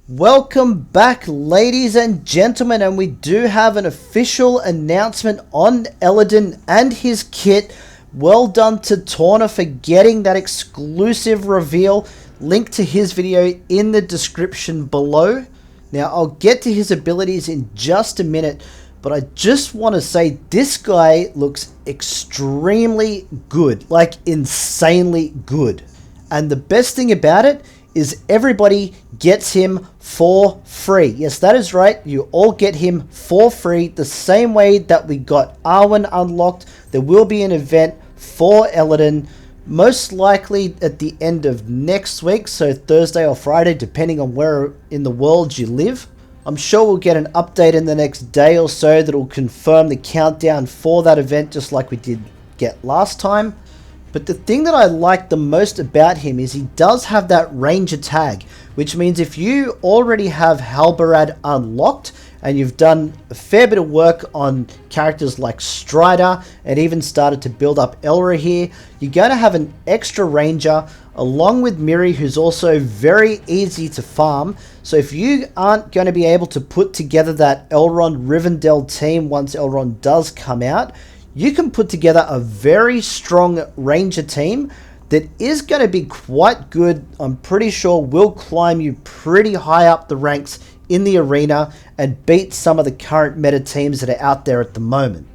Welcome back, ladies and gentlemen, and we do have an official announcement on Elladan and his kit. Well done to Tauna for getting that exclusive reveal. Link to his video in the description below. Now, I'll get to his abilities in just a minute, but I just want to say this guy looks extremely good, like insanely good. And the best thing about it is everybody gets him for free. Yes, that is right. You all get him for free, the same way that we got Arwen unlocked. There will be an event for Elladan, most likely at the end of next week, so Thursday or Friday, depending on where in the world you live. I'm sure we'll get an update in the next day or so that will confirm the countdown for that event, just like we did get last time. But the thing that I like the most about him is he does have that ranger tag, which means if you already have Halberad unlocked and you've done a fair bit of work on characters like Strider and even started to build up Elrohir, you're going to have an extra ranger along with Miri, who's also very easy to farm. So if you aren't going to be able to put together that Elrond Rivendell team once Elrond does come out, you can put together a very strong ranger team that is going to be quite good. I'm pretty sure will climb you pretty high up the ranks in the arena and beat some of the current meta teams that are out there at the moment.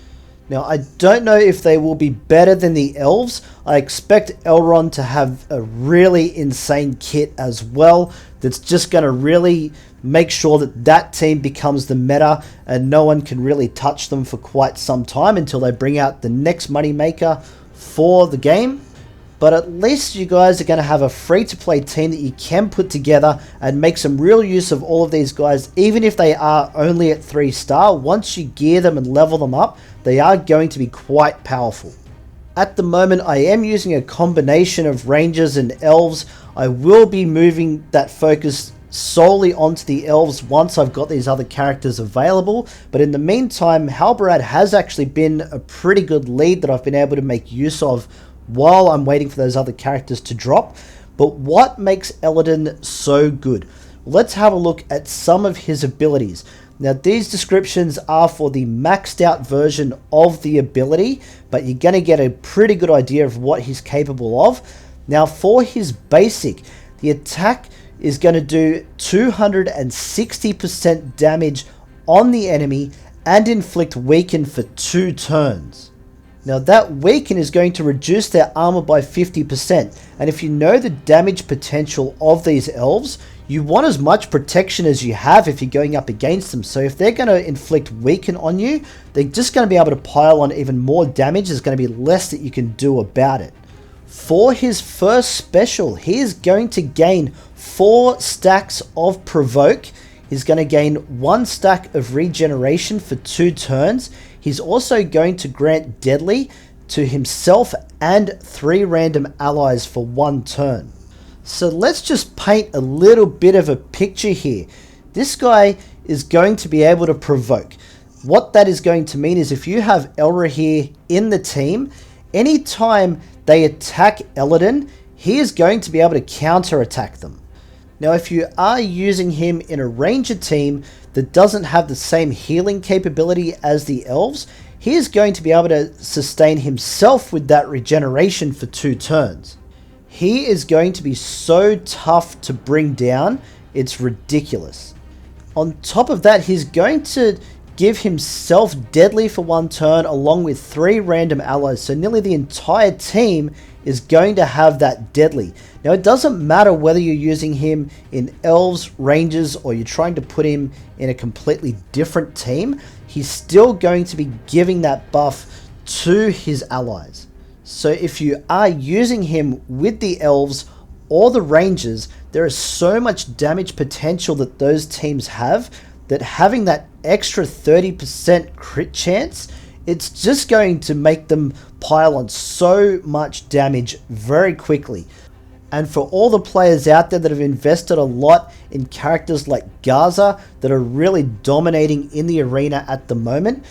Now, I don't know if they will be better than the elves. I expect Elrond to have a really insane kit as well that's just going to really make sure that that team becomes the meta and no one can really touch them for quite some time until they bring out the next money maker for the game. But at least you guys are going to have a free-to-play team that you can put together and make some real use of all of these guys. Even if they are only at 3-star, once you gear them and level them up, they are going to be quite powerful. At the moment, I am using a combination of rangers and elves. I will be moving that focus solely onto the elves once I've got these other characters available. But in the meantime, Halberad has actually been a pretty good lead that I've been able to make use of while I'm waiting for those other characters to drop. But what makes Elladan so good? Let's have a look at some of his abilities. Now, these descriptions are for the maxed out version of the ability, but you're going to get a pretty good idea of what he's capable of. Now, for his basic, the attack is going to do 260% damage on the enemy and inflict weaken for 2 turns. Now, that weaken is going to reduce their armor by 50%, and if you know the damage potential of these elves, you want as much protection as you have if you're going up against them. So if they're going to inflict weaken on you, they're just going to be able to pile on even more damage. There's going to be less that you can do about it. For his first special, he is going to gain 4 stacks of provoke. He's going to gain 1 stack of regeneration for 2 turns. He's also going to grant deadly to himself and 3 random allies for 1 turn. So let's just paint a little bit of a picture here. This guy is going to be able to provoke. What that is going to mean is if you have Elrohir in the team, anytime they attack Elladan, he is going to be able to counter-attack them. Now, if you are using him in a ranger team that doesn't have the same healing capability as the elves, he is going to be able to sustain himself with that regeneration for 2 turns. He is going to be so tough to bring down, it's ridiculous. On top of that, he's going to give himself deadly for 1 turn along with 3 random allies. So nearly the entire team is going to have that deadly. Now, it doesn't matter whether you're using him in elves, rangers, or you're trying to put him in a completely different team. He's still going to be giving that buff to his allies. So if you are using him with the elves or the rangers, there is so much damage potential that those teams have that having that extra 30% crit chance, it's just going to make them pile on so much damage very quickly. And for all the players out there that have invested a lot in characters like Gaza that are really dominating in the arena at the moment,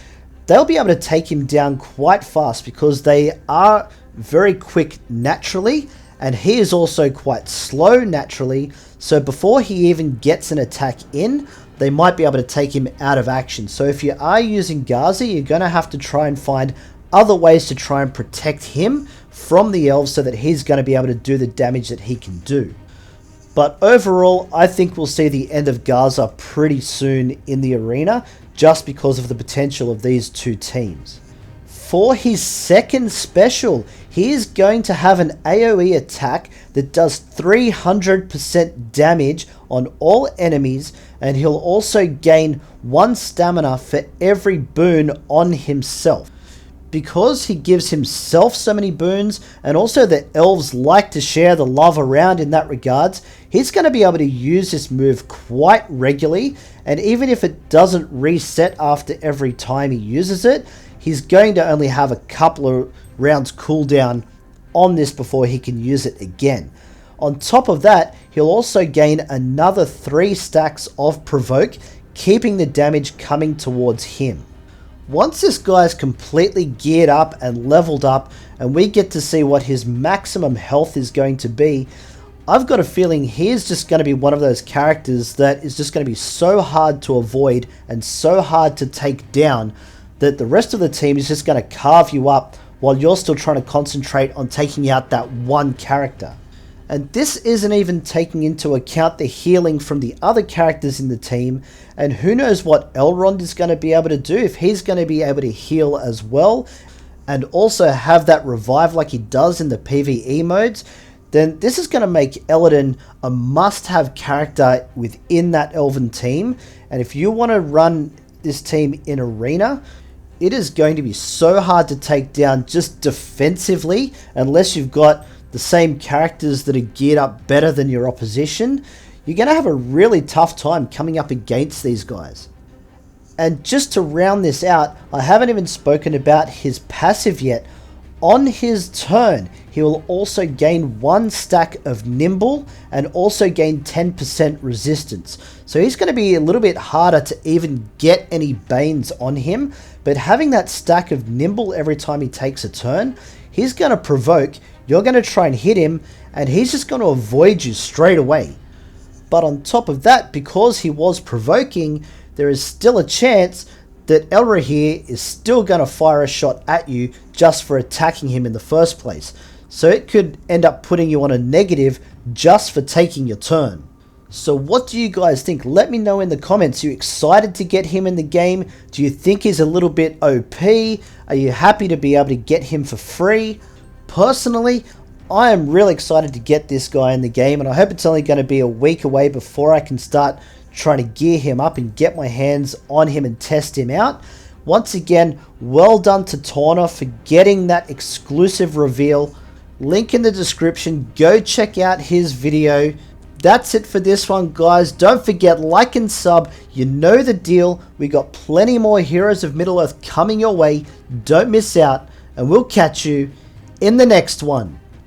they'll be able to take him down quite fast because they are very quick naturally, and he is also quite slow naturally, so before he even gets an attack in, they might be able to take him out of action. So if you are using Gaza, you're going to have to try and find other ways to try and protect him from the elves so that he's going to be able to do the damage that he can do. But overall, I think we'll see the end of Gaza pretty soon in the arena, just because of the potential of these two teams. For his second special, he is going to have an AoE attack that does 300% damage on all enemies, and he'll also gain 1 stamina for every boon on himself. Because he gives himself so many boons, and also the elves like to share the love around in that regards, he's going to be able to use this move quite regularly, and even if it doesn't reset after every time he uses it, he's going to only have a couple of rounds cooldown on this before he can use it again. On top of that, he'll also gain another 3 stacks of provoke, keeping the damage coming towards him. Once this guy's completely geared up and leveled up, and we get to see what his maximum health is going to be, I've got a feeling he is just going to be one of those characters that is just going to be so hard to avoid and so hard to take down that the rest of the team is just going to carve you up while you're still trying to concentrate on taking out that one character. And this isn't even taking into account the healing from the other characters in the team, and who knows what Elrond is going to be able to do, if he's going to be able to heal as well, and also have that revive like he does in the PvE modes, then this is going to make Elladan a must-have character within that Elven team. And if you want to run this team in Arena, it is going to be so hard to take down just defensively, unless you've got the same characters that are geared up better than your opposition. You're going to have a really tough time coming up against these guys. And just to round this out, I haven't even spoken about his passive yet. On his turn, he will also gain 1 stack of nimble and also gain 10% resistance. So he's going to be a little bit harder to even get any banes on him, but having that stack of nimble every time he takes a turn, he's going to provoke, you're going to try and hit him, and he's just going to avoid you straight away. But on top of that, because he was provoking, there is still a chance that Elrohir is still going to fire a shot at you just for attacking him in the first place. So it could end up putting you on a negative just for taking your turn. So what do you guys think? Let me know in the comments. Are you excited to get him in the game? Do you think he's a little bit OP? Are you happy to be able to get him for free? Personally, I am really excited to get this guy in the game, and I hope it's only going to be a week away before I can start trying to gear him up and get my hands on him and test him out. Once again, well done to Tauna for getting that exclusive reveal. Link in the description. Go check out his video. That's it for this one, guys. Don't forget, like and sub. You know the deal. We got plenty more Heroes of Middle-earth coming your way. Don't miss out, and we'll catch you in the next one.